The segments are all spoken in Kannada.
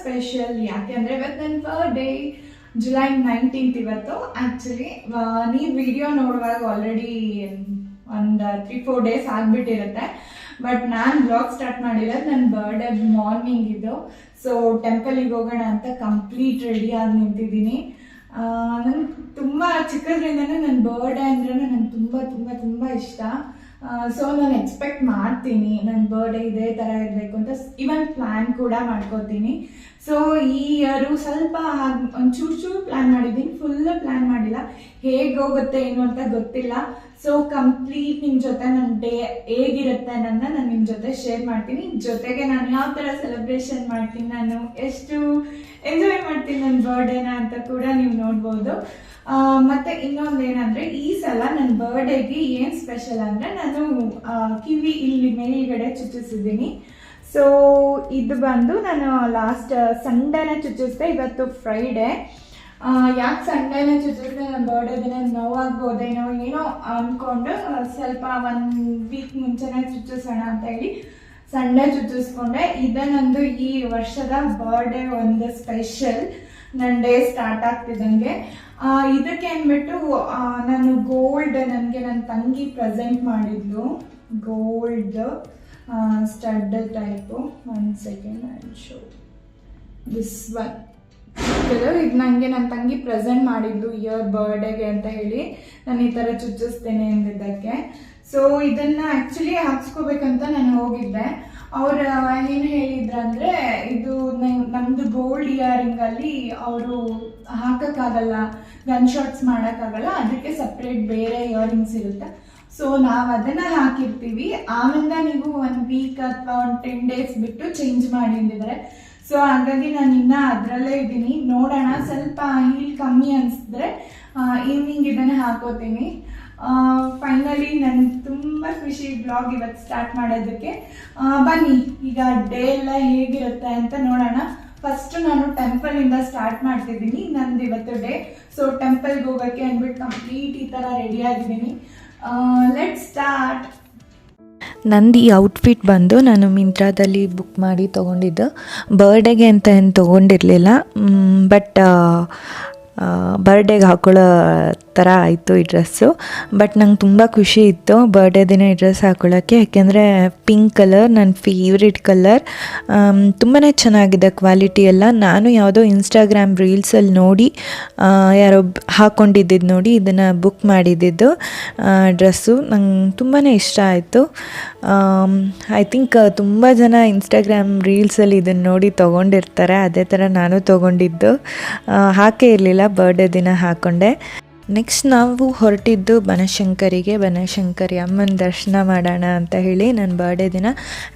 ಸ್ಪೆಷಲ್ ಯಾಕೆಂದರೆ ಇವತ್ತು ನನ್ನ ಬರ್ಡೇ ಜುಲೈ 19th ಇವತ್ತು. ಆ್ಯಕ್ಚುಲಿ ನೀವು ವಿಡಿಯೋ ನೋಡುವಾಗ ಆಲ್ರೆಡಿ ಒಂದು 3-4 ಡೇಸ್ ಆಗಿಬಿಟ್ಟಿರುತ್ತೆ. ಬಟ್ ನಾನು ಬ್ಲಾಗ್ ಸ್ಟಾರ್ಟ್ ಮಾಡಿರೋದು ನನ್ನ ಬರ್ಡೇ ಮಾರ್ನಿಂಗ್ ಇದು. ಸೊ ಟೆಂಪಲಿಗೆ ಹೋಗೋಣ ಅಂತ ಕಂಪ್ಲೀಟ್ ರೆಡಿಯಾಗಿ ನಿಂತಿದ್ದೀನಿ. ನಂಗೆ ತುಂಬ ಚಿಕ್ಕದ್ರಿಂದನೂ ನನ್ನ ಬರ್ಡೇ ಅಂದ್ರೆ ನಂಗೆ ತುಂಬ ತುಂಬ ತುಂಬ ಇಷ್ಟ. ಸೊ ನಾನು ಎಕ್ಸ್ಪೆಕ್ಟ್ ಮಾಡ್ತೀನಿ ನನ್ನ ಬರ್ಡೇ ಇದೇ ಥರ ಇರಬೇಕು ಅಂತ. ಇವನ್ ಪ್ಲ್ಯಾನ್ ಕೂಡ ಮಾಡ್ಕೋತೀನಿ. ಸೊ ಈ ಇಯರು ಸ್ವಲ್ಪ ಒಂಚೂರು ಪ್ಲ್ಯಾನ್ ಮಾಡಿದ್ದೀನಿ, ಫುಲ್ ಪ್ಲ್ಯಾನ್ ಮಾಡಿಲ್ಲ. ಹೇಗೆ ಹೋಗುತ್ತೆ ಏನು ಅಂತ ಗೊತ್ತಿಲ್ಲ. ಸೊ ಕಂಪ್ಲೀಟ್ ನಿಮ್ಮ ಜೊತೆ ನನ್ನ ಡೇ ಹೇಗಿರುತ್ತೆ ಅನ್ನೋದನ್ನ ನಾನು ನಿಮ್ಮ ಜೊತೆ ಶೇರ್ ಮಾಡ್ತೀನಿ. ಜೊತೆಗೆ ನಾನು ಯಾವ ಥರ ಸೆಲೆಬ್ರೇಷನ್ ಮಾಡ್ತೀನಿ, ನಾನು ಎಷ್ಟು ಎಂಜಾಯ್ ಮಾಡ್ತೀನಿ ನನ್ನ ಬರ್ಡೇನ ಅಂತ ಕೂಡ ನೀವು ನೋಡ್ಬೋದು. ಮತ್ತು ಇನ್ನೊಂದು ಏನಂದರೆ, ಈ ಸಲ ನನ್ನ ಬರ್ಡೇಗೆ ಏನು ಸ್ಪೆಷಲ್ ಅಂದರೆ, ನಾನು ಕಿವಿ ಇಲ್ಲಿ ಮೇಲ್ಗಡೆ ಚುಚ್ಚಿಸಿದ್ದೀನಿ. ಸೊ ಇದು ಬಂದು ನಾನು ಲಾಸ್ಟ್ ಸಂಡೇನೇ ಚುಚ್ಚಿಸಿದೆ. ಇವತ್ತು ಫ್ರೈಡೇ. ಯಾಕೆ ಸಂಡೇನೇ ಚುಚ್ಚಿಸಿದೆ, ನನ್ನ ಬರ್ಡೇ ದಿನ ನೋವಾಗ್ಬೋದೇನೋ ಏನೋ ಅಂದ್ಕೊಂಡು ಸ್ವಲ್ಪ 1 ವೀಕ್ ಮುಂಚೆನೇ ಚುಚ್ಚಿಸೋಣ ಅಂತ ಹೇಳಿ ಸಂಡೇ ಚುಚ್ಚಿಸ್ಕೊಂಡೆ. ಇದೇ ನಂದು ಈ ವರ್ಷದ ಬರ್ಡೇ ಒಂದು ಸ್ಪೆಷಲ್. ನನ್ನ ಡೇ ಸ್ಟಾರ್ಟ್ ಆಗ್ತಿದ್ದಂಗೆ ಇದಕ್ಕೆ ಅಂದ್ಬಿಟ್ಟು ನಾನು ಗೋಲ್ಡ್, ನನಗೆ ನನ್ನ ತಂಗಿ ಪ್ರೆಸೆಂಟ್ ಮಾಡಿದ್ಲು gold stud type. 1 second I show this one. ಇದು ನನಗೆ ನನ್ನ ತಂಗಿ ಪ್ರೆಸೆಂಟ್ ಮಾಡಿದ್ಲು ಇಯರ್ ಬರ್ಡೇಗೆ ಅಂತ ಹೇಳಿ ನಾನು ಈ ಥರ ಚುಚ್ಚಿಸ್ತೇನೆ ಅಂದಿದ್ದಕ್ಕೆ. ಸೊ ಇದನ್ನು ಆ್ಯಕ್ಚುಲಿ ಹಾಕ್ಸ್ಕೋಬೇಕಂತ ನಾನು ಹೋಗಿದ್ದೆ. ಅವ್ರು ಏನು ಹೇಳಿದ್ರಂದರೆ, ಇದು ನಮ್ಮದು ಗೋಲ್ಡ್ ಇಯರಿಂಗಲ್ಲಿ ಅವರು ಹಾಕೋಕ್ಕಾಗಲ್ಲ, ಗನ್ ಶಾಟ್ಸ್ ಮಾಡೋಕ್ಕಾಗಲ್ಲ, ಅದಕ್ಕೆ ಸಪ್ರೇಟ್ ಬೇರೆ ಇಯರಿಂಗ್ಸ್ ಇರುತ್ತೆ. ಸೊ ನಾವು ಅದನ್ನು ಹಾಕಿರ್ತೀವಿ, ಆಮೇಲೆ ನೀವು 1 ವೀಕ್ ಅಥವಾ 10 ಡೇಸ್ ಬಿಟ್ಟು ಚೇಂಜ್ ಮಾಡಿ ಅಂದಿದ್ದಾರೆ. ಸೊ ಹಾಗಾಗಿ ನಾನು ಇನ್ನೂ ಅದರಲ್ಲೇ ಇದ್ದೀನಿ. ನೋಡೋಣ, ಸ್ವಲ್ಪ ಹೀಲ್ ಕಮ್ಮಿ ಅನಿಸಿದ್ರೆ ಈವ್ನಿಂಗ್ ಇದನ್ನು ಹಾಕೋತೀನಿ. ಫೈನಲಿ ನನಗೆ ತುಂಬ ಖುಷಿ ಬ್ಲಾಗ್ ಇವತ್ತು ಸ್ಟಾರ್ಟ್ ಮಾಡೋದಕ್ಕೆ. ಬನ್ನಿ ಈಗ ಡೇ ಎಲ್ಲ ಹೇಗಿರುತ್ತೆ ಅಂತ ನೋಡೋಣ. ಫಸ್ಟ್ ನಾನು ಟೆಂಪಲಿಂದ ಸ್ಟಾರ್ಟ್ ಮಾಡ್ತಿದ್ದೀನಿ ನಂದು ಇವತ್ತು ಡೇ. ಸೊ ಟೆಂಪಲ್ಗೆ ಹೋಗೋಕ್ಕೆ ಅಂದ್ಬಿಟ್ಟು ಕಂಪ್ಲೀಟ್ ಈ ಥರ ರೆಡಿ ಆಗಿದ್ದೀನಿ. Let's start. ನಂದು ಈ ಔಟ್ಫಿಟ್ ಬಂದು ನಾನು ಮಿಂತ್ರಾದಲ್ಲಿ ಬುಕ್ ಮಾಡಿ ತೊಗೊಂಡಿದ್ದು. ಬರ್ಡೇಗೆ ಅಂತ ಏನು ತೊಗೊಂಡಿರಲಿಲ್ಲ, ಬಟ್ ಬರ್ಡೇಗೆ ಹಾಕೊಳ್ಳೋ ಥರ ಆಯಿತು ಈ ಡ್ರೆಸ್ಸು. ಬಟ್ ನಂಗೆ ತುಂಬ ಖುಷಿ ಇತ್ತು ಬರ್ಡೇ ದಿನ ಈ ಡ್ರೆಸ್ ಹಾಕೊಳ್ಳೋಕ್ಕೆ, ಯಾಕೆಂದರೆ ಪಿಂಕ್ ಕಲರ್ ನನ್ನ ಫೇವ್ರೆಟ್ ಕಲರ್. ತುಂಬಾ ಚೆನ್ನಾಗಿದೆ ಕ್ವಾಲಿಟಿ ಎಲ್ಲ. ನಾನು ಯಾವುದೋ ಇನ್ಸ್ಟಾಗ್ರಾಮ್ ರೀಲ್ಸಲ್ಲಿ ನೋಡಿ ಯಾರೋ ಹಾಕ್ಕೊಂಡಿದ್ದು ನೋಡಿ ಇದನ್ನು ಬುಕ್ ಮಾಡಿದ್ದಿದ್ದು ಡ್ರೆಸ್ಸು. ನಂಗೆ ತುಂಬಾ ಇಷ್ಟ ಆಯಿತು. ಐ ಥಿಂಕ್ ತುಂಬ ಜನ ಇನ್ಸ್ಟಾಗ್ರಾಮ್ ರೀಲ್ಸಲ್ಲಿ ಇದನ್ನು ನೋಡಿ ತೊಗೊಂಡಿರ್ತಾರೆ. ಅದೇ ಥರ ನಾನು ತೊಗೊಂಡಿದ್ದು, ಹಾಕೇ ಇರಲಿಲ್ಲ, ಬರ್ಡೇ ದಿನ ಹಾಕ್ಕೊಂಡೆ. ನೆಕ್ಸ್ಟ್ ನಾವು ಹೊರಟಿದ್ದು ಬನಶಂಕರಿಗೆ. ಬನಶಂಕರಿ ಅಮ್ಮನ ದರ್ಶನ ಮಾಡೋಣ ಅಂತ ಹೇಳಿ ನನ್ನ ಬರ್ಡೇ ದಿನ.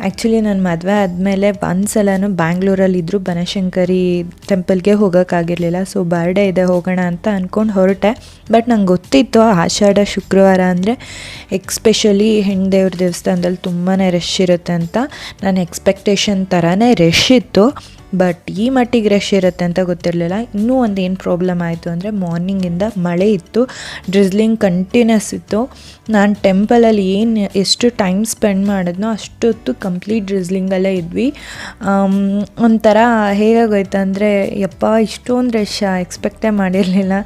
ಆ್ಯಕ್ಚುಲಿ ನನ್ನ ಮದುವೆ ಆದಮೇಲೆ ಒಂದು ಸಲನೂ ಬ್ಯಾಂಗ್ಳೂರಲ್ಲಿದ್ದರೂ ಬನಶಂಕರಿ ಟೆಂಪಲ್ಗೆ ಹೋಗೋಕ್ಕಾಗಿರಲಿಲ್ಲ. ಸೊ ಬರ್ಡೇ ಇದೆ ಹೋಗೋಣ ಅಂತ ಅಂದ್ಕೊಂಡು ಹೊರಟೆ. ಬಟ್ ನಂಗೆ ಗೊತ್ತಿತ್ತು ಆಷಾಢ ಶುಕ್ರವಾರ ಅಂದರೆ ಎಕ್ಸ್ಪೆಷಲಿ ಹೆಣ್ಣು ದೇವ್ರ ದೇವಸ್ಥಾನದಲ್ಲಿ ತುಂಬಾ ರಶ್ ಇರುತ್ತೆ ಅಂತ. ನನ್ನ ಎಕ್ಸ್ಪೆಕ್ಟೇಷನ್ ಥರನೇ ರಶ್ ಇತ್ತು. ಬಟ್ ಈ ಮಟ್ಟಿಗೆ ರಶ್ ಇರುತ್ತೆ ಅಂತ ಗೊತ್ತಿರಲಿಲ್ಲ. ಇನ್ನೂ ಒಂದು ಏನು ಪ್ರಾಬ್ಲಮ್ ಆಯಿತು ಅಂದರೆ, ಮಾರ್ನಿಂಗಿಂದ ಮಳೆ ಇತ್ತು, ಡ್ರಿಸ್ಲಿಂಗ್ ಕಂಟಿನ್ಯೂಸ್ ಇತ್ತು. ನಾನು ಟೆಂಪಲಲ್ಲಿ ಎಷ್ಟು ಟೈಮ್ ಸ್ಪೆಂಡ್ ಮಾಡಿದ್ನೋ ಅಷ್ಟೊತ್ತು ಕಂಪ್ಲೀಟ್ ಡ್ರಿಸ್ಲಿಂಗಲ್ಲೇ ಇದ್ವಿ. ಒಂಥರ ಹೇಗಾಗೋಯ್ತು ಅಂದರೆ, ಯಪ್ಪ ಇಷ್ಟೊಂದು ರಶ್ ಎಕ್ಸ್ಪೆಕ್ಟೇ ಮಾಡಿರಲಿಲ್ಲ.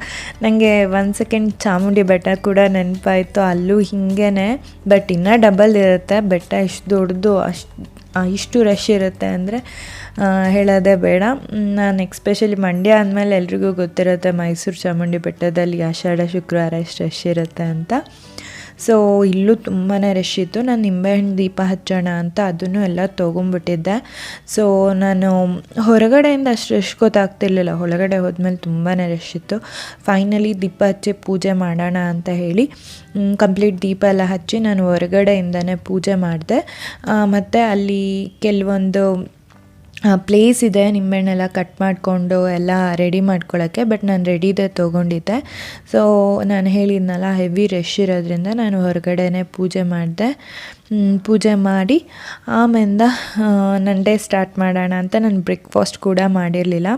ನನಗೆ 1 ಸೆಕೆಂಡ್ ಚಾಮುಂಡಿ ಬೆಟ್ಟ ಕೂಡ ನೆನಪಾಯಿತು, ಅಲ್ಲೂ ಹೀಗೇ. ಬಟ್ ಇನ್ನೂ ಡಬಲ್ ಇರುತ್ತೆ ಬೆಟ್ಟ, ಇಷ್ಟು ದೊಡ್ಡದು, ಇಷ್ಟು ರಶ್ ಇರುತ್ತೆ ಅಂದರೆ ಹೇಳೋದೇ ಬೇಡ. ನಾನು ಎಕ್ಸ್ಪೆಷಲಿ ಮಂಡ್ಯ ಅಂದಮೇಲೆ ಎಲ್ರಿಗೂ ಗೊತ್ತಿರುತ್ತೆ ಮೈಸೂರು ಚಾಮುಂಡಿ ಬೆಟ್ಟದಲ್ಲಿ ಆಷಾಢ ಶುಕ್ರವಾರ ಎಷ್ಟು ರಶ್ ಇರುತ್ತೆ ಅಂತ. ಸೊ ಇಲ್ಲೂ ತುಂಬಾ ರಶ್ ಇತ್ತು. ನಾನು ನಿಂಬೆಹಣ್ಣು ದೀಪ ಹಚ್ಚೋಣ ಅಂತ ಅದನ್ನು ಎಲ್ಲ ತೊಗೊಂಬಿಟ್ಟಿದ್ದೆ. ಸೊ ನಾನು ಹೊರಗಡೆಯಿಂದ ಅಷ್ಟು ರಶ್ ಗೊತ್ತಾಗ್ತಿರ್ಲಿಲ್ಲ, ಒಳಗಡೆ ಹೋದ್ಮೇಲೆ ತುಂಬಾ ರಶ್ ಇತ್ತು. ಫೈನಲಿ ದೀಪ ಹಚ್ಚಿ ಪೂಜೆ ಮಾಡೋಣ ಅಂತ ಹೇಳಿ ಕಂಪ್ಲೀಟ್ ದೀಪ ಎಲ್ಲ ಹಚ್ಚಿ ನಾನು ಹೊರಗಡೆಯಿಂದನೇ ಪೂಜೆ ಮಾಡಿದೆ. ಮತ್ತು ಅಲ್ಲಿ ಕೆಲವೊಂದು ಪ್ಲೇಸ್ ಇದೆ ನಿಂಬೆಹಣ್ಣೆಲ್ಲ ಕಟ್ ಮಾಡಿಕೊಂಡು ಎಲ್ಲ ರೆಡಿ ಮಾಡ್ಕೊಳ್ಳೋಕ್ಕೆ. ಬಟ್ ನಾನು ರೆಡಿದೆ ತೊಗೊಂಡಿದ್ದೆ. ಸೊ ನಾನು ಹೇಳಿದ್ನಲ್ಲ ಹೆವಿ ರಶ್ ಇರೋದ್ರಿಂದ ನಾನು ಹೊರಗಡೆನೇ ಪೂಜೆ ಮಾಡಿದೆ. ಪೂಜೆ ಮಾಡಿ ಆಮೇಲೆ ನನ್ನ ಡೇ ಸ್ಟಾರ್ಟ್ ಮಾಡೋಣ ಅಂತ ನಾನು ಬ್ರೇಕ್ಫಾಸ್ಟ್ ಕೂಡ ಮಾಡಿರಲಿಲ್ಲ.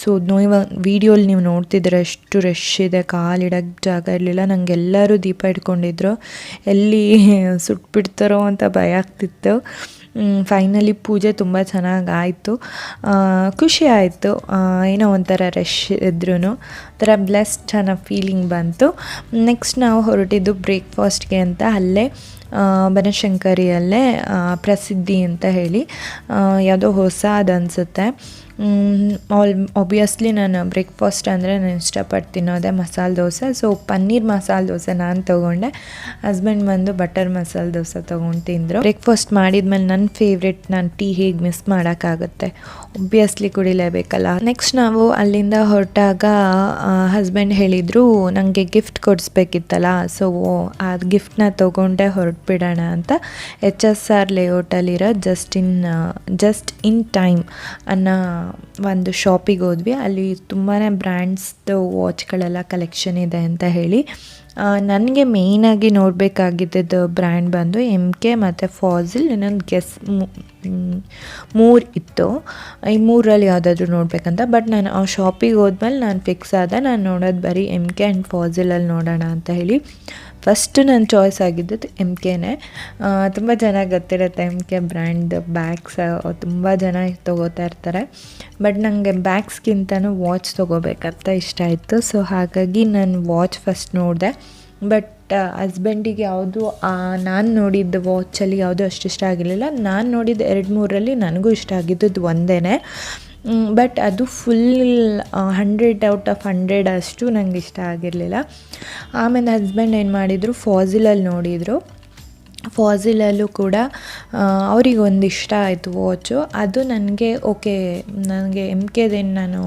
ಸೊ ಇವಾಗ ವೀಡಿಯೋಲಿ ನೀವು ನೋಡ್ತಿದ್ರೆ ಎಷ್ಟು ರಶ್ ಇದೆ, ಕಾಲಿಡೋಕ್ಕೆ ಜಾಗ ಇರಲಿಲ್ಲ. ನನಗೆಲ್ಲರೂ ದೀಪ ಇಟ್ಕೊಂಡಿದ್ರು, ಎಲ್ಲಿ ಸುಟ್ಬಿಡ್ತಾರೋ ಅಂತ ಭಯ ಆಗ್ತಿತ್ತು. ಫೈನಲಿ ಪೂಜೆ ತುಂಬ ಚೆನ್ನಾಗಿ ಆಯಿತು. ಖುಷಿ ಆಯಿತು, ಏನೋ ಒಂಥರ ರಶ್ ಇದ್ರೂ ಒಂಥರ ಬ್ಲೆಸ್ಡ್ ಅನ್ನೋ ಫೀಲಿಂಗ್ ಬಂತು. ನೆಕ್ಸ್ಟ್ ನಾವು ಹೊರಟಿದ್ದು ಬ್ರೇಕ್ಫಾಸ್ಟ್ಗೆ ಅಂತ. ಅಲ್ಲೇ ಬನಶಂಕರಿಯಲ್ಲೇ ಪ್ರಸಿದ್ಧಿ ಅಂತ ಹೇಳಿ ಯಾವುದೋ ಹೊಸದು ಅನಿಸುತ್ತೆ. ಆಬ್ವಿಯಸ್ಲಿ ನಾನು ಬ್ರೇಕ್ಫಾಸ್ಟ್ ಅಂದರೆ ನಾನು ಇಷ್ಟಪಟ್ಟು ತಿನ್ನೋದೆ ಮಸಾಲೆ ದೋಸೆ. ಸೊ ಪನ್ನೀರ್ ಮಸಾಲೆ ದೋಸೆ ನಾನು ತೊಗೊಂಡೆ, ಹಸ್ಬೆಂಡ್ ಬಂದು ಬಟರ್ ಮಸಾಲೆ ದೋಸೆ ತೊಗೊಂಡು ತಿಂದರು. ಬ್ರೇಕ್ಫಾಸ್ಟ್ ಮಾಡಿದ್ಮೇಲೆ ನನ್ನ ಫೇವ್ರೆಟ್, ನಾನು ಟೀ ಹೇಗೆ ಮಿಸ್ ಮಾಡೋಕ್ಕಾಗುತ್ತೆ, ಒಬ್ವಿಯಸ್ಲಿ ಕುಡಿಲೇಬೇಕಲ್ಲ. ನೆಕ್ಸ್ಟ್ ನಾವು ಅಲ್ಲಿಂದ ಹೊರಟಾಗ ಹಸ್ಬೆಂಡ್ ಹೇಳಿದರು ನನಗೆ ಗಿಫ್ಟ್ ಕೊಡಿಸ್ಬೇಕಿತ್ತಲ್ಲ, ಸೊ ಆ ಗಿಫ್ಟನ್ನ ತೊಗೊಂಡೆ ಹೊರಟ್ಬಿಡೋಣ ಅಂತ HSR ಲೇಔಟಲ್ಲಿರೋ ಜಸ್ಟ್ ಇನ್ ಟೈಮ್ ಅನ್ನೋ ಒಂದು ಶಾಪಿಗೆ ಹೋದ್ವಿ. ಅಲ್ಲಿ ತುಂಬಾ ಬ್ರ್ಯಾಂಡ್ಸ್ದು ವಾಚ್ಗಳೆಲ್ಲ ಕಲೆಕ್ಷನ್ ಇದೆ ಅಂತ ಹೇಳಿ. ನನಗೆ ಮೇಯ್ನಾಗಿ ನೋಡಬೇಕಾಗಿದ್ದು ಬ್ರ್ಯಾಂಡ್ ಬಂದು MK ಮತ್ತು ಫಾಸಿಲ್, ಇನ್ನೊಂದು ಮೂರು ಇತ್ತು. ಈ ಮೂರಲ್ಲಿ ಯಾವುದಾದ್ರೂ ನೋಡಬೇಕಂತ. ಬಟ್ ನಾನು ಆ ಶಾಪಿಗೆ ಹೋದ್ಮೇಲೆ ನಾನು ಫಿಕ್ಸ್ ಆದ, ನಾನು ನೋಡೋದು ಬರೀ MK ಆ್ಯಂಡ್ ಫಾಸಿಲಲ್ಲಿ ನೋಡೋಣ ಅಂತ ಹೇಳಿ. ಫಸ್ಟ್ ನನ್ನ ಚಾಯ್ಸ್ ಆಗಿದ್ದು MKನೇ. ತುಂಬ ಚೆನ್ನಾಗಿ ಗೊತ್ತಿರುತ್ತೆ MK ಬ್ರ್ಯಾಂಡ್ ಬ್ಯಾಗ್ಸ್, ತುಂಬ ಜನ ತೊಗೋತಾ ಇರ್ತಾರೆ. ಬಟ್ ನನಗೆ ಬ್ಯಾಗ್ಸ್ಗಿಂತನೂ ವಾಚ್ ತೊಗೋಬೇಕಂತ ಇಷ್ಟ ಆಯಿತು. ಸೊ ಹಾಗಾಗಿ ನಾನು ವಾಚ್ ಫಸ್ಟ್ ನೋಡಿದೆ. ಬಟ್ ಹಸ್ಬೆಂಡಿಗೆ ಯಾವುದು ನಾನು ನೋಡಿದ್ದು ವಾಚಲ್ಲಿ ಯಾವುದೂ ಅಷ್ಟು ಇಷ್ಟ ಆಗಿರಲಿಲ್ಲ. ನಾನು ನೋಡಿದ್ದು 2-3ರಲ್ಲಿ ನನಗೂ ಇಷ್ಟ ಆಗಿದ್ದು ಒಂದೇ. ಬಟ್ ಅದು ಫುಲ್ 100 ಔಟ್ ಆಫ್ 100 ಅಷ್ಟು ನನಗೆ ಇಷ್ಟ ಆಗಿರಲಿಲ್ಲ. ಆಮೇಲೆ ಹಸ್ಬೆಂಡ್ ಏನು ಮಾಡಿದರು, ಫಾಸಿಲಲ್ಲಿ ನೋಡಿದರು. ಫಾಸಿಲಲ್ಲೂ ಕೂಡ ಅವ್ರಿಗೆ ಒಂದು ಇಷ್ಟ ಆಯಿತು ವಾಚು. ಅದು ನನಗೆ ಓಕೆ, ನನಗೆ MKದೇನು ನಾನು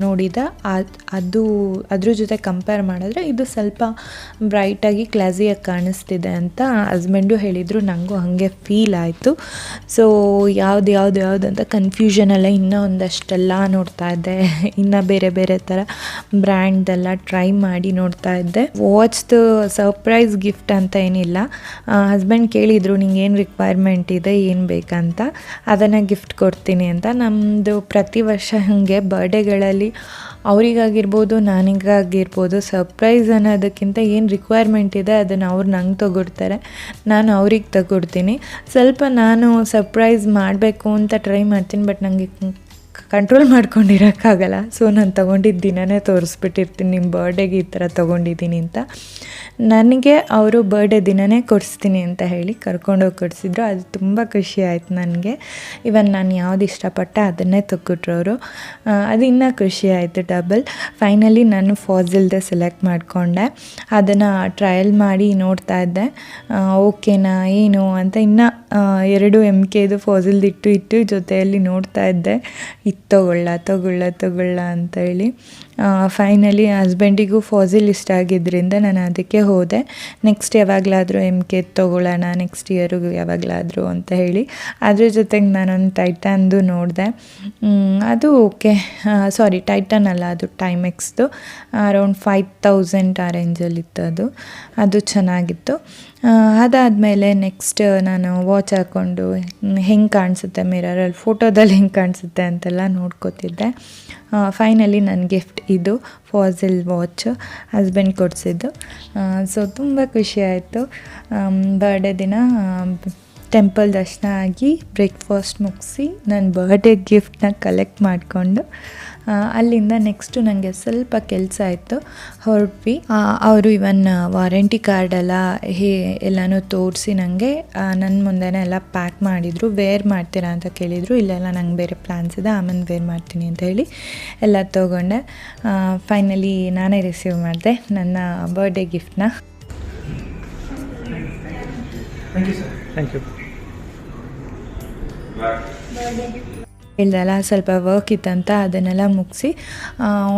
ನೋಡಿದ ಅದ್ರ ಜೊತೆ ಕಂಪೇರ್ ಮಾಡಿದ್ರೆ ಇದು ಸ್ವಲ್ಪ ಬ್ರೈಟಾಗಿ ಕ್ಲಾಸಿಯಾಗಿ ಕಾಣಿಸ್ತಿದೆ ಅಂತ ಹಸ್ಬೆಂಡು ಹೇಳಿದರು. ನನಗೂ ಹಾಗೆ ಫೀಲ್ ಆಯಿತು. ಸೊ ಯಾವುದು ಅಂತ ಕನ್ಫ್ಯೂಷನೆಲ್ಲ ಇನ್ನೂ ಒಂದಷ್ಟೆಲ್ಲ ನೋಡ್ತಾ ಇದ್ದೆ, ಇನ್ನು ಬೇರೆ ಬೇರೆ ಥರ ಬ್ರ್ಯಾಂಡ್ದೆಲ್ಲ ಟ್ರೈ ಮಾಡಿ ನೋಡ್ತಾ ಇದ್ದೆ. ವಾಚ್ದು ಸರ್ಪ್ರೈಸ್ ಗಿಫ್ಟ್ ಅಂತ ಏನಿಲ್ಲ. ಹಸ್ಬೆಂಡ್ ಕೇಳಿದರು ನಿಂಗೆ ಏನು ರಿಕ್ವೈರ್ಮೆಂಟ್ ಇದೆ, ಏನು ಬೇಕಂತ, ಅದನ್ನು ಗಿಫ್ಟ್ ಕೊಡ್ತೀನಿ ಅಂತ. ನಮ್ಮದು ಪ್ರತಿ ವರ್ಷ ಹಾಗೆ ಬರ್ಡೇಗಳಲ್ಲಿ ಅವರಿಗಾಗಿರ್ಬೋದು ನನಗಾಗಿರ್ಬೋದು ಸರ್ಪ್ರೈಸ್ ಅನ್ನೋದಕ್ಕಿಂತ ಏನು ರಿಕ್ವೈರ್ಮೆಂಟ್ ಇದೆ ಅದನ್ನು ಅವ್ರು ನಂಗೆ ತೊಗೊಡ್ತಾರೆ, ನಾನು ಅವ್ರಿಗೆ ತಗೊಡ್ತೀನಿ. ಸ್ವಲ್ಪ ನಾನು ಸರ್ಪ್ರೈಸ್ ಮಾಡಬೇಕು ಅಂತ ಟ್ರೈ ಮಾಡ್ತೀನಿ, ಬಟ್ ನನಗೆ ಕಂಟ್ರೋಲ್ ಮಾಡ್ಕೊಂಡಿರೋಕ್ಕಾಗಲ್ಲ. ಸೊ ನಾನು ತೊಗೊಂಡಿದ್ದ ದಿನವೇ ತೋರಿಸ್ಬಿಟ್ಟಿರ್ತೀನಿ, ನಿಮ್ಮ ಬರ್ಡೇಗೆ ಈ ಥರ ತೊಗೊಂಡಿದ್ದೀನಿ ಅಂತ. ನನಗೆ ಅವರು ಬರ್ಡೇ ದಿನವೇ ಕೊಡಿಸ್ತೀನಿ ಅಂತ ಹೇಳಿ ಕರ್ಕೊಂಡೋಗಿ ಕೊಡಿಸಿದ್ರು. ಅದು ತುಂಬ ಖುಷಿ ಆಯಿತು ನನಗೆ. ಇವನ್ ನಾನು ಯಾವ್ದು ಇಷ್ಟಪಟ್ಟೆ ಅದನ್ನೇ ತೊಗೊಟ್ರು ಅವರು. ಅದು ಇನ್ನೂ ಖುಷಿ ಆಯಿತು ಡಬಲ್. ಫೈನಲಿ ನಾನು ಫಾಸಿಲ್ದೆ ಸೆಲೆಕ್ಟ್ ಮಾಡಿಕೊಂಡೆ. ಅದನ್ನು ಟ್ರಯಲ್ ಮಾಡಿ ನೋಡ್ತಾ ಇದ್ದೆ, ಓಕೆನಾ ಏನು ಅಂತ. ಇನ್ನು 2 MKದು ಫಾಸಿಲ್ದು ಇಟ್ಟು ಜೊತೆಯಲ್ಲಿ ನೋಡ್ತಾ ಇದ್ದೆ, ಇದು ತಗೊಳ್ಳ ಅಂತ ಹೇಳಿ. ಫೈನಲಿ ಹಸ್ಬೆಂಡಿಗೂ ಫಾಸಿಲ್ ಇಷ್ಟ ಆಗಿದ್ದರಿಂದ ನಾನು ಅದಕ್ಕೆ ಹೋದೆ. ನೆಕ್ಸ್ಟ್ ಯಾವಾಗಲಾದರೂ MK ತೊಗೊಳ್ಳೋಣ ನೆಕ್ಸ್ಟ್ ಇಯರಿಗೂ ಯಾವಾಗಲಾದರೂ ಅಂತ ಹೇಳಿ. ಅದ್ರ ಜೊತೆಗೆ ನಾನೊಂದು ಟೈಟಾನ್ದು ನೋಡಿದೆ. ಅದು ಓಕೆ, ಸಾರಿ ಟೈಟಾನ್ ಅಲ್ಲ, ಅದು ಟೈಮೆಕ್ಸ್ದು ಅರೌಂಡ್ 5000 ಆ ರೇಂಜಲ್ಲಿತ್ತು. ಅದು ಚೆನ್ನಾಗಿತ್ತು. ಅದಾದಮೇಲೆ ನೆಕ್ಸ್ಟ್ ನಾನು ವಾಚ್ ಹಾಕ್ಕೊಂಡು ಹೆಂಗೆ ಕಾಣಿಸುತ್ತೆ ಮಿರರಲ್ಲಿ, ಫೋಟೋದಲ್ಲಿ ಹೆಂಗೆ ಕಾಣಿಸುತ್ತೆ ಅಂತೆಲ್ಲ ನೋಡ್ಕೋತಿದ್ದೆ. ಫೈನಲಿ ನನ್ನ ಗಿಫ್ಟ್ ಇದು ಫಾಸಿಲ್ ವಾಚ್ ಹಸ್ಬೆಂಡ್ ಕೊಡಿಸಿದ್ದು. ಸೊ ತುಂಬ ಖುಷಿ ಆಯಿತು. ಬರ್ಡೇ ದಿನ ಟೆಂಪಲ್ ದರ್ಶನ ಆಗಿ ಬ್ರೇಕ್ಫಾಸ್ಟ್ ಮುಗಿಸಿ ನನ್ನ ಬರ್ಡೇ ಗಿಫ್ಟನ್ನ ಕಲೆಕ್ಟ್ ಮಾಡಿಕೊಂಡು ಅಲ್ಲಿಂದ ನೆಕ್ಸ್ಟು ನನಗೆ ಸ್ವಲ್ಪ ಕೆಲಸ ಇತ್ತು, ಹೊರಟ್ವಿ. ಅವರು ಇವನ್ ವಾರಂಟಿ ಕಾರ್ಡೆಲ್ಲ ಎಲ್ಲನೂ ತೋರಿಸಿ ನನಗೆ ನನ್ನ ಮುಂದೆನೇ ಎಲ್ಲ ಪ್ಯಾಕ್ ಮಾಡಿದರು. ವೇರ್ ಮಾಡ್ತೀರಾ ಅಂತ ಕೇಳಿದರು. ಇಲ್ಲೆಲ್ಲ ನಂಗೆ ಬೇರೆ ಪ್ಲ್ಯಾನ್ಸ್ ಇದೆ, ಆಮೇಲೆ ವೇರ್ ಮಾಡ್ತೀನಿ ಅಂತ ಹೇಳಿ ಎಲ್ಲ ತೊಗೊಂಡೆ. ಫೈನಲಿ ನಾನೇ ರಿಸೀವ್ ಮಾಡಿದೆ ನನ್ನ ಬರ್ಡೇ ಗಿಫ್ಟನ್ನ. Thank you. ಹೇಳ್ದಲ್ಲ ಸ್ವಲ್ಪ ವರ್ಕ್ ಇತ್ತಂತ ಅದನ್ನೆಲ್ಲ ಮುಗಿಸಿ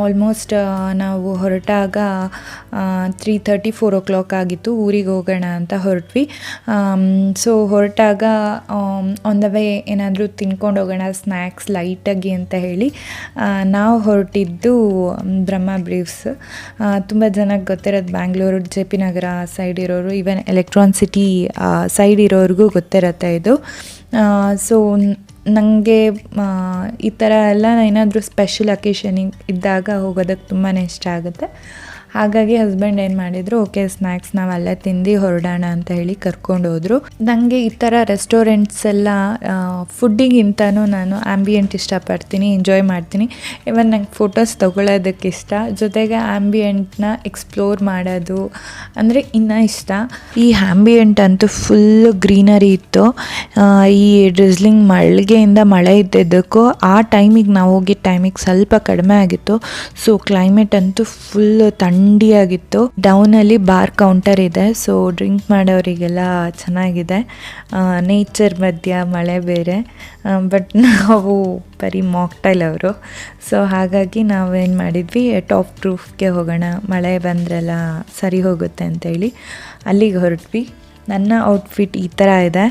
ಆಲ್ಮೋಸ್ಟ್ ನಾವು ಹೊರಟಾಗ 3:30-4 o'clock ಆಗಿತ್ತು. ಊರಿಗೆ ಹೋಗೋಣ ಅಂತ ಹೊರಟ್ವಿ. ಸೊ ಹೊರಟಾಗ ಆನ್ ದ ವೇ ಏನಾದರೂ ತಿನ್ಕೊಂಡು ಹೋಗೋಣ ಸ್ನ್ಯಾಕ್ಸ್ ಲೈಟಾಗಿ ಅಂತ ಹೇಳಿ ನಾವು ಹೊರಟಿದ್ದು ಬ್ರಹ್ಮ ಬ್ರೀವ್ಸ್. ತುಂಬ ಜನಕ್ಕೆ ಗೊತ್ತಿರೋದು ಬ್ಯಾಂಗ್ಳೂರು JP ನಗರ ಸೈಡ್ ಇರೋರು, ಈವನ್ ಎಲೆಕ್ಟ್ರಾನ್ ಸಿಟಿ ಸೈಡ್ ಇರೋರಿಗೂ ಗೊತ್ತಿರತ್ತೆ ಇದು. ಸೊ ನನಗೆ ಈ ಥರ ಎಲ್ಲ ಏನಾದರೂ ಸ್ಪೆಷಲ್ ಅಕೇಶನಿಗೆ ಇದ್ದಾಗ ಹೋಗೋದಕ್ಕೆ ತುಂಬಾ ಇಷ್ಟ ಆಗುತ್ತೆ. ಹಾಗಾಗಿ ಹಸ್ಬೆಂಡ್ ಏನು ಮಾಡಿದರು, ಓಕೆ ಸ್ನ್ಯಾಕ್ಸ್ ನಾವು ಅಲ್ಲೇ ತಿಂದು ಹೊರಡೋಣ ಅಂತ ಹೇಳಿ ಕರ್ಕೊಂಡು ಹೋದರು. ನನಗೆ ಈ ಥರ ರೆಸ್ಟೋರೆಂಟ್ಸ್ ಎಲ್ಲ ಫುಡ್ಡಿಗಿಂತನೂ ನಾನು ಆ್ಯಂಬಿಯೆಂಟ್ ಇಷ್ಟಪಡ್ತೀನಿ, ಎಂಜಾಯ್ ಮಾಡ್ತೀನಿ. ಇವನ್ ನಂಗೆ ಫೋಟೋಸ್ ತೊಗೊಳೋದಕ್ಕೆ ಇಷ್ಟ, ಜೊತೆಗೆ ಆ್ಯಂಬಿಯೆಂಟ್ನ ಎಕ್ಸ್ಪ್ಲೋರ್ ಮಾಡೋದು ಅಂದರೆ ಇನ್ನೂ ಇಷ್ಟ. ಈ ಆ್ಯಂಬಿಯೆಂಟ್ ಅಂತೂ ಫುಲ್ ಗ್ರೀನರಿ ಇತ್ತು. ಈ ಡ್ರಿಸ್ಲಿಂಗ್ ಮಳೆಗೆಯಿಂದ ಮಳೆ ಇದ್ದಿದ್ದಕ್ಕೂ ಆ ಟೈಮಿಗೆ ನಾವು ಹೋಗಿದ್ದ ಟೈಮಿಗೆ ಸ್ವಲ್ಪ ಕಡಿಮೆ ಆಗಿತ್ತು. ಸೊ ಕ್ಲೈಮೇಟ್ ಅಂತೂ ಫುಲ್ ಥಂಡಿಯಾಗಿತ್ತು. ಡೌನಲ್ಲಿ ಬಾರ್ ಕೌಂಟರ್ ಇದೆ, ಸೊ ಡ್ರಿಂಕ್ ಮಾಡೋರಿಗೆಲ್ಲ ಚೆನ್ನಾಗಿದೆ. ನೇಚರ್ ಮಧ್ಯ ಮಳೆ ಬೇರೆ, ಬಟ್ ನಾವು ಬರೀ ಮಾಕ್ಟೈಲ್ ಅವರು. ಸೊ ಹಾಗಾಗಿ ನಾವೇನು ಮಾಡಿದ್ವಿ, ಟಾಪ್ ರೂಫ್ಗೆ ಹೋಗೋಣ, ಮಳೆ ಬಂದ್ರೆಲ್ಲ ಸರಿ ಹೋಗುತ್ತೆ ಅಂತೇಳಿ ಅಲ್ಲಿಗೆ ಹೊರಟ್ವಿ. ನನ್ನ ಔಟ್ಫಿಟ್ ಈ ಥರ ಇದೆ,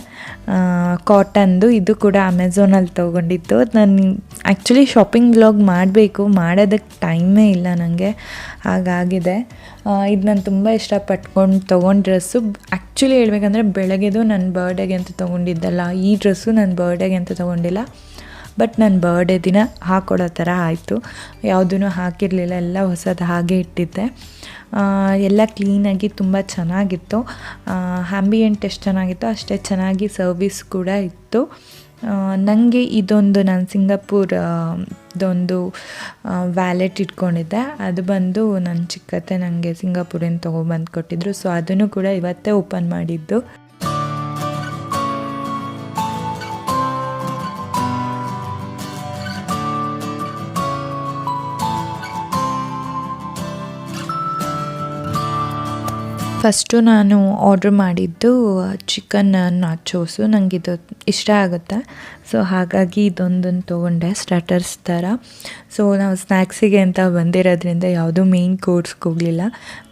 ಕಾಟನ್ದು. ಇದು ಕೂಡ ಅಮೆಝಾನಲ್ಲಿ ತೊಗೊಂಡಿದ್ದು. ನಾನು ಆ್ಯಕ್ಚುಲಿ ಶಾಪಿಂಗ್ ವ್ಲಾಗ್ ಮಾಡಬೇಕು, ಮಾಡೋದಕ್ಕೆ ಟೈಮೇ ಇಲ್ಲ ನನಗೆ, ಹಾಗಾಗಿದೆ. ಇದು ನಾನು ತುಂಬ ಇಷ್ಟಪಟ್ಕೊಂಡು ತೊಗೊಂಡು ಡ್ರೆಸ್ಸು. ಆ್ಯಕ್ಚುಲಿ ಹೇಳ್ಬೇಕಂದ್ರೆ ಬೆಳಗ್ಗೆದು ನನ್ನ ಬರ್ಡೇಗೆ ಅಂತ ತೊಗೊಂಡಿದ್ದಲ್ಲ, ಈ ಡ್ರೆಸ್ಸು ನನ್ನ ಬರ್ಡೇಗೆ ಅಂತ ತೊಗೊಂಡಿಲ್ಲ, ಬಟ್ ನನ್ನ ಬರ್ಡೇ ದಿನ ಹಾಕ್ಕೊಡೋ ಥರ ಆಯಿತು. ಯಾವುದೂ ಹಾಕಿರಲಿಲ್ಲ, ಎಲ್ಲ ಹೊಸದು ಹಾಗೆ ಇಟ್ಟಿದ್ದೆ. ಎಲ್ಲ ಕ್ಲೀನಾಗಿ ತುಂಬ ಚೆನ್ನಾಗಿತ್ತು. ಆ್ಯಂಬಿಯೆಂಟ್ ಎಷ್ಟು ಚೆನ್ನಾಗಿತ್ತು ಅಷ್ಟೇ ಚೆನ್ನಾಗಿ ಸರ್ವಿಸ್ ಕೂಡ ಇತ್ತು. ನನಗೆ ಇದೊಂದು ನಾನು ಸಿಂಗಾಪುರದೊಂದು ವ್ಯಾಲೆಟ್ ಇಟ್ಕೊಂಡಿದ್ದೆ, ಅದು ಬಂದು ನನ್ನ ಚಿಕ್ಕತ್ತೆ ನನಗೆ ಸಿಂಗಾಪುರಿಂದ ತೊಗೊಬಂದು ಕೊಟ್ಟಿದ್ರು. ಸೊ ಅದನ್ನು ಕೂಡ ಇವತ್ತೇ ಓಪನ್ ಮಾಡಿದ್ದು. ಫಸ್ಟು ನಾನು ಆರ್ಡ್ರ್ ಮಾಡಿದ್ದು ಚಿಕನ್ ನಾಚೋಸು. ನನಗೆ ಇದು ಇಷ್ಟ ಆಗುತ್ತೆ, ಸೊ ಹಾಗಾಗಿ ಇದೊಂದನ್ನು ತೊಗೊಂಡೆ ಸ್ಟಾರ್ಟರ್ಸ್ ಥರ. ಸೊ ನಾವು ಸ್ನ್ಯಾಕ್ಸಿಗೆ ಅಂತ ಬಂದಿರೋದ್ರಿಂದ ಯಾವುದೂ ಮೇಯ್ನ್ ಕೋರ್ಸ್ಗೆ ಹೋಗಲಿಲ್ಲ,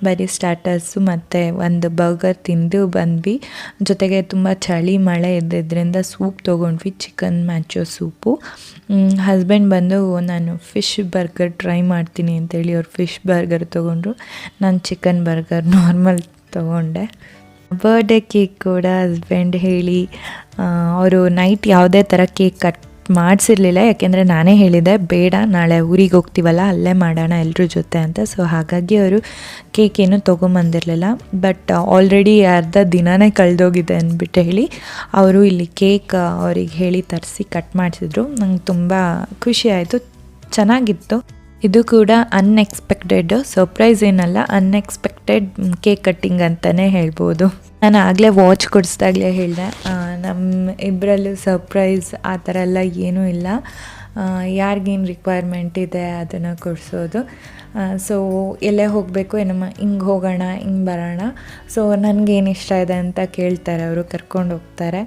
ಬರೀ ಸ್ಟಾರ್ಟರ್ಸು ಮತ್ತು ಒಂದು ಬರ್ಗರ್ ತಿಂದು ಬಂದ್ವಿ. ಜೊತೆಗೆ ತುಂಬ ಚಳಿ ಮಳೆ ಇದ್ದಿದ್ದರಿಂದ ಸೂಪ್ ತೊಗೊಂಡ್ವಿ, ಚಿಕನ್ ಮ್ಯಾಚೋ ಸೂಪು. ಹಸ್ಬೆಂಡ್ ಬಂದು ನಾನು ಫಿಶ್ ಬರ್ಗರ್ ಟ್ರೈ ಮಾಡ್ತೀನಿ ಅಂತೇಳಿ ಅವ್ರು ಫಿಶ್ ಬರ್ಗರ್ ತೊಗೊಂಡ್ರು. ನಾನು ಚಿಕನ್ ಬರ್ಗರ್ ನಾರ್ಮಲ್ ತೊಗೊಂಡೆ. ಬರ್ಡೇ ಕೇಕ್ ಕೂಡ ಹಸ್ಬೆಂಡ್ ಹೇಳಿ ಅವರು ನೈಟ್ ಯಾವುದೇ ಥರ ಕೇಕ್ ಕಟ್ ಮಾಡಿಸಿರ್ಲಿಲ್ಲ, ಯಾಕೆಂದರೆ ನಾನೇ ಹೇಳಿದೆ ಬೇಡ ನಾಳೆ ಊರಿಗೆ ಹೋಗ್ತೀವಲ್ಲ ಅಲ್ಲೇ ಮಾಡೋಣ ಎಲ್ಲರ ಜೊತೆ ಅಂತ. ಸೊ ಹಾಗಾಗಿ ಅವರು ಕೇಕ್ ಏನೂ ತೊಗೊಂಬಂದಿರಲಿಲ್ಲ, ಬಟ್ ಆಲ್ರೆಡಿ ಅರ್ಧ ದಿನವೇ ಕಳೆದೋಗಿದೆ ಅಂದ್ಬಿಟ್ಟು ಹೇಳಿ ಅವರು ಇಲ್ಲಿ ಕೇಕ್ ಅವ್ರಿಗೆ ಹೇಳಿ ತರಿಸಿ ಕಟ್ ಮಾಡಿಸಿದ್ರು. ನಂಗೆ ತುಂಬ ಖುಷಿ ಆಯಿತು, ಚೆನ್ನಾಗಿತ್ತು. ಇದು ಕೂಡ ಅನ್ಎಕ್ಸ್ಪೆಕ್ಟೆಡ್, ಸರ್ಪ್ರೈಸ್ ಏನಲ್ಲ, ಅನ್ಎಕ್ಸ್ಪೆಕ್ಟೆಡ್ ಕೇಕ್ ಕಟ್ಟಿಂಗ್ ಅಂತಲೇ ಹೇಳ್ಬೋದು. ನಾನು ಆಗಲೇ ವಾಚ್ ಕೊಡಿಸ್ದಾಗಲೇ ಹೇಳಿದೆ, ನಮ್ಮ ಇಬ್ಬರಲ್ಲೂ ಸರ್ಪ್ರೈಸ್ ಆ ಥರ ಎಲ್ಲ ಏನೂ ಇಲ್ಲ, ಯಾರಿಗೇನು ರಿಕ್ವೈರ್ಮೆಂಟ್ ಇದೆ ಅದನ್ನು ಕೊಡಿಸೋದು. ಸೊ ಎಲ್ಲೇ ಹೋಗಬೇಕು ಏನಮ್ಮ ಹಿಂಗೆ ಹೋಗೋಣ ಹಿಂಗೆ ಬರೋಣ, ಸೊ ನನಗೇನು ಇಷ್ಟ ಇದೆ ಅಂತ ಕೇಳ್ತಾರೆ, ಅವರು ಕರ್ಕೊಂಡು ಹೋಗ್ತಾರೆ.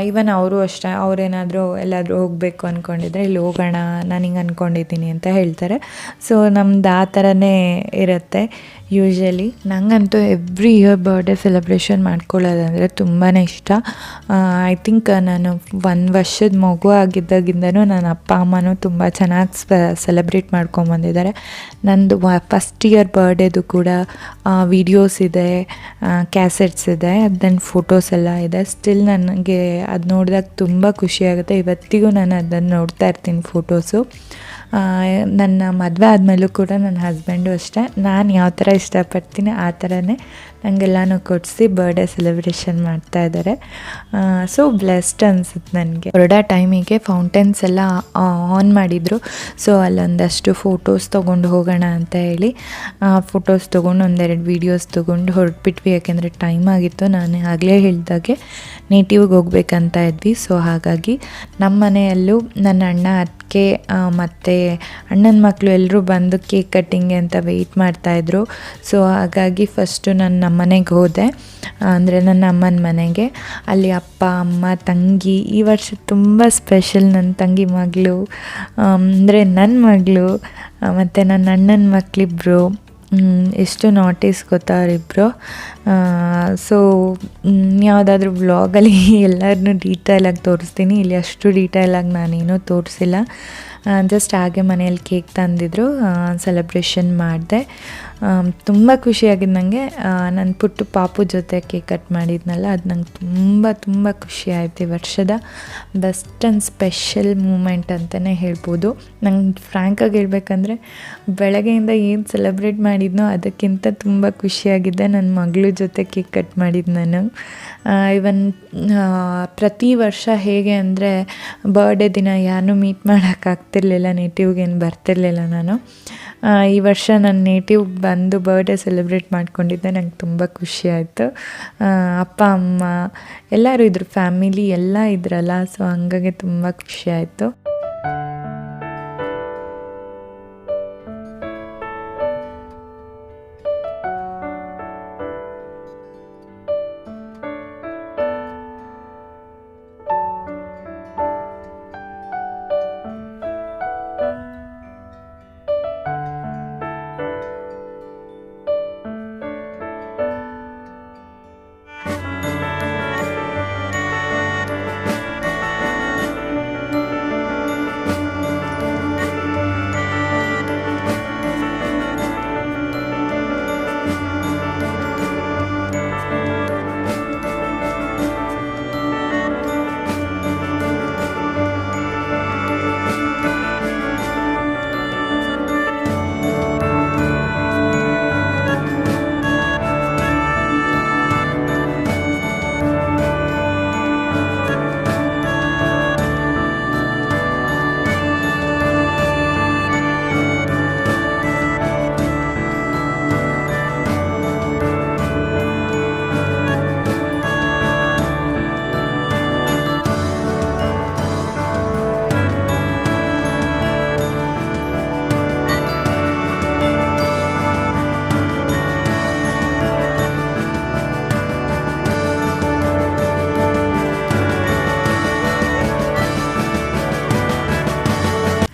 ಈವನ್ ಅವರು ಅಷ್ಟೇ, ಅವರೇನಾದರೂ ಎಲ್ಲಾದರೂ ಹೋಗಬೇಕು ಅಂದ್ಕೊಂಡಿದ್ರೆ ಇಲ್ಲಿ ಹೋಗೋಣ ನಾನು ಹಿಂಗೆ ಅಂದ್ಕೊಂಡಿದ್ದೀನಿ ಅಂತ ಹೇಳ್ತಾರೆ. ಸೊ ನಮ್ದು ಆ ಥರನೇ ಇರುತ್ತೆ ಯೂಶ್ವಲಿ. ನನಗಂತೂ ಎವ್ರಿ ಇಯರ್ ಬರ್ಡೇ ಸೆಲೆಬ್ರೇಷನ್ ಮಾಡ್ಕೊಳ್ಳೋದಂದರೆ ತುಂಬಾ ಇಷ್ಟ. ಐ ಥಿಂಕ್ ನಾನು 1 ವರ್ಷದ ಮಗು ಆಗಿದ್ದಾಗಿಂದನೂ ನನ್ನ ಅಪ್ಪ ಅಮ್ಮನೂ ತುಂಬ ಚೆನ್ನಾಗಿ ಸೆಲೆಬ್ರೇಟ್ ಮಾಡ್ಕೊಂಬಂದಿದ್ದಾರೆ. ನಂದು ಫಸ್ಟ್ ಇಯರ್ ಬರ್ಡೇದು ಕೂಡ ವೀಡಿಯೋಸ್ ಇದೆ, ಕ್ಯಾಸೆಟ್ಸ್ ಇದೆ, ಅದನ್ನು ಫೋಟೋಸ್ ಎಲ್ಲ ಇದೆ. ಸ್ಟಿಲ್ ನನಗೆ ಅದು ನೋಡಿದಾಗ ತುಂಬ ಖುಷಿಯಾಗುತ್ತೆ. ಇವತ್ತಿಗೂ ನಾನು ಅದನ್ನು ನೋಡ್ತಾ ಇರ್ತೀನಿ ಫೋಟೋಸು. ನನ್ನ ಮದುವೆ ಆದಮೇಲೂ ಕೂಡ ನನ್ನ ಹಸ್ಬೆಂಡು ಅಷ್ಟೇ, ನಾನು ಯಾವ ಥರ ಇಷ್ಟಪಡ್ತೀನಿ ಆ ಥರನೇ ನನಗೆಲ್ಲನೂ ಕೊಡಿಸಿ ಬರ್ಡೇ ಸೆಲೆಬ್ರೇಷನ್ ಮಾಡ್ತಾಯಿದ್ದಾರೆ. ಸೊ ಬ್ಲೆಸ್ಡ್ ಅನಿಸುತ್ತೆ ನನಗೆ. ಹೊರಡೋ ಟೈಮಿಗೆ ಫೌಂಟೇನ್ಸ್ ಎಲ್ಲ ಆನ್ ಮಾಡಿದರು. ಸೊ ಅಲ್ಲೊಂದಷ್ಟು ಫೋಟೋಸ್ ತೊಗೊಂಡು ಹೋಗೋಣ ಅಂತ ಹೇಳಿ ಫೋಟೋಸ್ ತೊಗೊಂಡು ಒಂದೆರಡು ವೀಡಿಯೋಸ್ ತೊಗೊಂಡು ಹೊರಟ್ಬಿಟ್ವಿ, ಯಾಕೆಂದರೆ ಟೈಮ್ ಆಗಿತ್ತು. ನಾನು ಆಗಲೇ ಹೇಳಿದಾಗೆ ನೇಟಿವ್ಗೆ ಹೋಗ್ಬೇಕಂತ ಇದ್ವಿ. ಸೊ ಹಾಗಾಗಿ ನಮ್ಮ ಮನೆಯಲ್ಲೂ ನನ್ನ ಅಣ್ಣ ಅತ್ತಿಗೆ ಮತ್ತು ಅಣ್ಣನ ಮಕ್ಕಳು ಎಲ್ಲರೂ ಬಂದು ಕೇಕ್ ಕಟ್ಟಿಂಗ್ ಅಂತ ವೆಯ್ಟ್ ಮಾಡ್ತಾಯಿದ್ರು. ಸೊ ಹಾಗಾಗಿ ಫಸ್ಟು ನನ್ನ ಮನೆಗೆ ಹೋದೆ, ಅಂದರೆ ನನ್ನ ಅಮ್ಮನ ಮನೆಗೆ. ಅಲ್ಲಿ ಅಪ್ಪ ಅಮ್ಮ ತಂಗಿ, ಈ ವರ್ಷ ತುಂಬ ಸ್ಪೆಷಲ್. ನನ್ನ ತಂಗಿ ಮಗಳು ಅಂದರೆ ನನ್ನ ಮಗಳು ಮತ್ತು ನನ್ನ ಅಣ್ಣನ ಮಕ್ಕಳಿಬ್ರು ಎಷ್ಟು ನಾಟೀಸ್ ಗೊತ್ತಾ ಅವರಿಬ್ಬರು. ಸೊ ಯಾವುದಾದ್ರೂ ವ್ಲಾಗಲ್ಲಿ ಎಲ್ಲರನ್ನೂ ಡೀಟೇಲಾಗಿ ತೋರಿಸ್ತೀನಿ. ಇಲ್ಲಿ ಅಷ್ಟು ಡೀಟೇಲಾಗಿ ನಾನೇನೂ ತೋರಿಸಿಲ್ಲ, ಜಸ್ಟ್ ಹಾಗೆ ಮನೇಲಿ ಕೇಕ್ ತಂದಿದ್ರು, ಸೆಲೆಬ್ರೇಷನ್ ಮಾಡಿದೆ. ತುಂಬ ಖುಷಿಯಾಗಿದ್ದು ನನಗೆ ನನ್ನ ಪುಟ್ಟ ಪಾಪು ಜೊತೆ ಕೇಕ್ ಕಟ್ ಮಾಡಿದ್ನಲ್ಲ, ಅದು ನಂಗೆ ತುಂಬ ಖುಷಿ ಆಯಿತು. ಈ ವರ್ಷದ ಬೆಸ್ಟ್ ಆ್ಯಂಡ್ ಸ್ಪೆಷಲ್ ಮೂಮೆಂಟ್ ಅಂತಲೇ ಹೇಳ್ಬೋದು. ನಂಗೆ ಫ್ರ್ಯಾಂಕಾಗಿ ಹೇಳ್ಬೇಕಂದ್ರೆ ಬೆಳಗ್ಗೆಯಿಂದ ಏನು ಸೆಲೆಬ್ರೇಟ್ ಮಾಡಿದ್ನೋ ಅದಕ್ಕಿಂತ ತುಂಬ ಖುಷಿಯಾಗಿದ್ದೆ ನನ್ನ ಮಗಳ ಜೊತೆ ಕೇಕ್ ಕಟ್ ಮಾಡಿದ್ದು ನಾನು. ಇವನ್ ಪ್ರತಿ ವರ್ಷ ಹೇಗೆ ಅಂದರೆ ಬರ್ಡೇ ದಿನ ಯಾರನ್ನೂ ಮೀಟ್ ಮಾಡೋಕ್ಕಾಗ್ತಿರ್ಲಿಲ್ಲ, ನೇಟಿವ್ಗೇನು ಬರ್ತಿರ್ಲಿಲ್ಲ ನಾನು. ಈ ವರ್ಷ ನಾನು ನೇಟಿವ್ಗೆ ಬಂದು ಬರ್ಡೇ ಸೆಲೆಬ್ರೇಟ್ ಮಾಡ್ಕೊಂಡಿದ್ದೆ. ನಂಗೆ ತುಂಬ ಖುಷಿ ಆಯಿತು. ಅಪ್ಪ ಅಮ್ಮ ಎಲ್ಲರೂ ಇದ್ರು, ಫ್ಯಾಮಿಲಿ ಎಲ್ಲ ಇದ್ರಲ್ಲ, ಸೊ ಹಂಗಾಗಿ ತುಂಬ ಖುಷಿ ಆಯಿತು.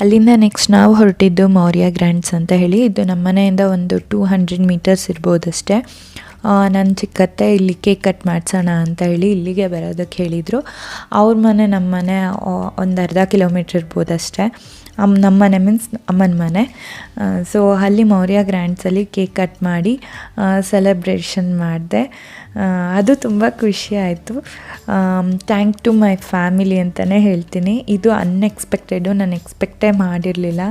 ಅಲ್ಲಿಂದ ನೆಕ್ಸ್ಟ್ ನಾವು ಹೊರಟಿದ್ದು ಮೌರ್ಯ ಗ್ರ್ಯಾಂಡ್ಸ್ ಅಂತ ಹೇಳಿ. ಇದು ನಮ್ಮ ಮನೆಯಿಂದ ಒಂದು 200 ಮೀಟರ್ಸ್ ಇರ್ಬೋದಷ್ಟೇ. ನನ್ನ ಚಿಕ್ಕತ್ತೆ ಇಲ್ಲಿ ಕೇಕ್ ಕಟ್ ಮಾಡಿಸೋಣ ಅಂತ ಹೇಳಿ ಇಲ್ಲಿಗೆ ಬರೋದಕ್ಕೆ ಹೇಳಿದರು. ಅವ್ರ ಮನೆ ನಮ್ಮ ಮನೆ ಒಂದು ಅರ್ಧ ಕಿಲೋಮೀಟ್ರ್ ಇರ್ಬೋದಷ್ಟೇ. ನಮ್ಮ ಮನೆ ಮೀನ್ಸ್ ಅಮ್ಮನ ಮನೆ. ಸೊ ಅಲ್ಲಿ ಮೌರ್ಯ ಗ್ರ್ಯಾಂಡ್ಸಲ್ಲಿ ಕೇಕ್ ಕಟ್ ಮಾಡಿ ಸೆಲೆಬ್ರೇಷನ್ ಮಾಡಿದೆ. ಅದು ತುಂಬ ಖುಷಿ ಆಯಿತು. ಥ್ಯಾಂಕ್ ಟು ಮೈ ಫ್ಯಾಮಿಲಿ ಅಂತಲೇ ಹೇಳ್ತೀನಿ. ಇದು ಅನ್ಎಕ್ಸ್ಪೆಕ್ಟೆಡು, ನಾನು ಎಕ್ಸ್ಪೆಕ್ಟೇ ಮಾಡಿರಲಿಲ್ಲ.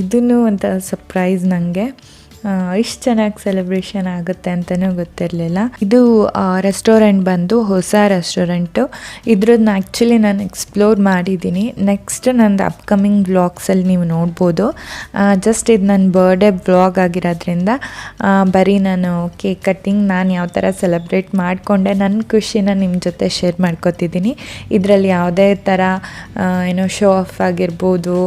ಇದೂ ಒಂದು ಸರ್ಪ್ರೈಸ್ ನನಗೆ. ಇಷ್ಟು ಚೆನ್ನಾಗಿ ಸೆಲೆಬ್ರೇಷನ್ ಆಗುತ್ತೆ ಅಂತಲೂ ಗೊತ್ತಿರಲಿಲ್ಲ. ಇದು ರೆಸ್ಟೋರೆಂಟ್ ಬಂದು ಹೊಸ ರೆಸ್ಟೋರೆಂಟು. ಇದ್ರದ್ದು ಆ್ಯಕ್ಚುಲಿ ನಾನು ಎಕ್ಸ್ಪ್ಲೋರ್ ಮಾಡಿದ್ದೀನಿ. ನೆಕ್ಸ್ಟ್ ನಂದು ಅಪ್ಕಮಿಂಗ್ ವ್ಲಾಗ್ಸಲ್ಲಿ ನೀವು ನೋಡ್ಬೋದು. ಜಸ್ಟ್ ಇದು ನನ್ನ ಬರ್ಡೇ ವ್ಲಾಗ್ ಆಗಿರೋದ್ರಿಂದ ಬರೀ ನಾನು ಕೇಕ್ ಕಟ್ಟಿಂಗ್ ನಾನು ಯಾವ ಥರ ಸೆಲೆಬ್ರೇಟ್ ಮಾಡಿಕೊಂಡೆ ನನ್ನ ಖುಷಿನ ನಿಮ್ಮ ಜೊತೆ ಶೇರ್ ಮಾಡ್ಕೊತಿದ್ದೀನಿ. ಇದರಲ್ಲಿ ಯಾವುದೇ ಥರ ಏನೋ ಶೋ ಆಫ್ ಆಗಿರ್ಬೋದು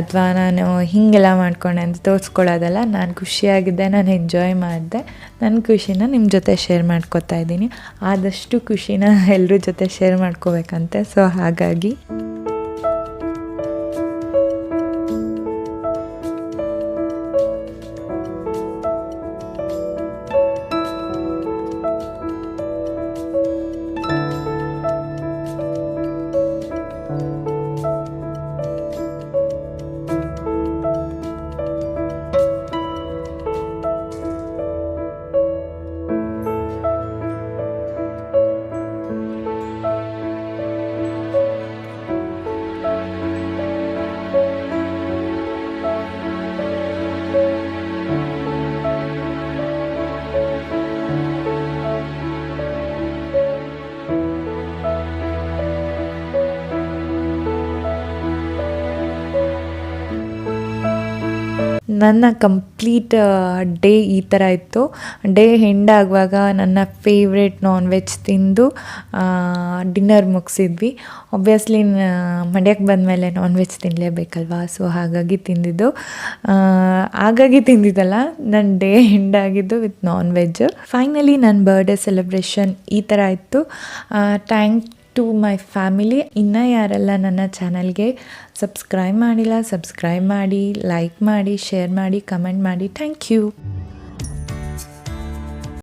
ಅಥವಾ ನಾನು ಹೀಗೆಲ್ಲ ಮಾಡ್ಕೊಂಡೆ ಅಂತ ತೋರಿಸ್ಕೊಳ್ಳೋದಲ್ಲ. ನಾನು ಖುಷಿಯಾಗಿದ್ದೆ, ನಾನು ಎಂಜಾಯ್ ಮಾಡಿದೆ. ನನ್ನ ಖುಷಿನ ನಿಮ್ಮ ಜೊತೆ ಶೇರ್ ಮಾಡ್ಕೊತಾ ಇದ್ದೀನಿ. ಆದಷ್ಟು ಖುಷಿನ ಎಲ್ಲರ ಜೊತೆ ಶೇರ್ ಮಾಡ್ಕೋಬೇಕಂತೆ. ಸೊ ಹಾಗಾಗಿ ನನ್ನ ಕಂಪ್ಲೀಟ್ ಡೇ ಈ ಥರ ಇತ್ತು. ಡೇ ಎಂಡ್ ಆಗುವಾಗ ನನ್ನ ಫೇವ್ರೆಟ್ ನಾನ್ ವೆಜ್ ತಿಂದು ಡಿನ್ನರ್ ಮುಗಿಸಿದ್ವಿ. ಒಬ್ವಿಯಸ್ಲಿ ಮಂಡ್ಯಕ್ಕೆ ಬಂದಮೇಲೆ ನಾನ್ ವೆಜ್ ತಿನ್ನಲೇಬೇಕಲ್ವಾ, ಸೊ ಹಾಗಾಗಿ ತಿಂದಿದ್ದಲ್ಲ, ನನ್ನ ಡೇ ಎಂಡ್ ಆಗಿದ್ದು ವಿತ್ ನಾನ್ ವೆಜ್. ಫೈನಲಿ ನನ್ನ ಬರ್ಡೇ ಸೆಲೆಬ್ರೇಷನ್ ಈ ಥರ ಇತ್ತು. Thank to my family. ಇನ್ನೂ ಯಾರೆಲ್ಲ ನನ್ನ ಚಾನಲ್ಗೆ ಸಬ್ಸ್ಕ್ರೈಬ್ ಮಾಡಿಲ್ಲ, ಸಬ್ಸ್ಕ್ರೈಬ್ ಮಾಡಿ, ಲೈಕ್ ಮಾಡಿ, ಶೇರ್ ಮಾಡಿ, ಕಮೆಂಟ್ ಮಾಡಿ. Thank you.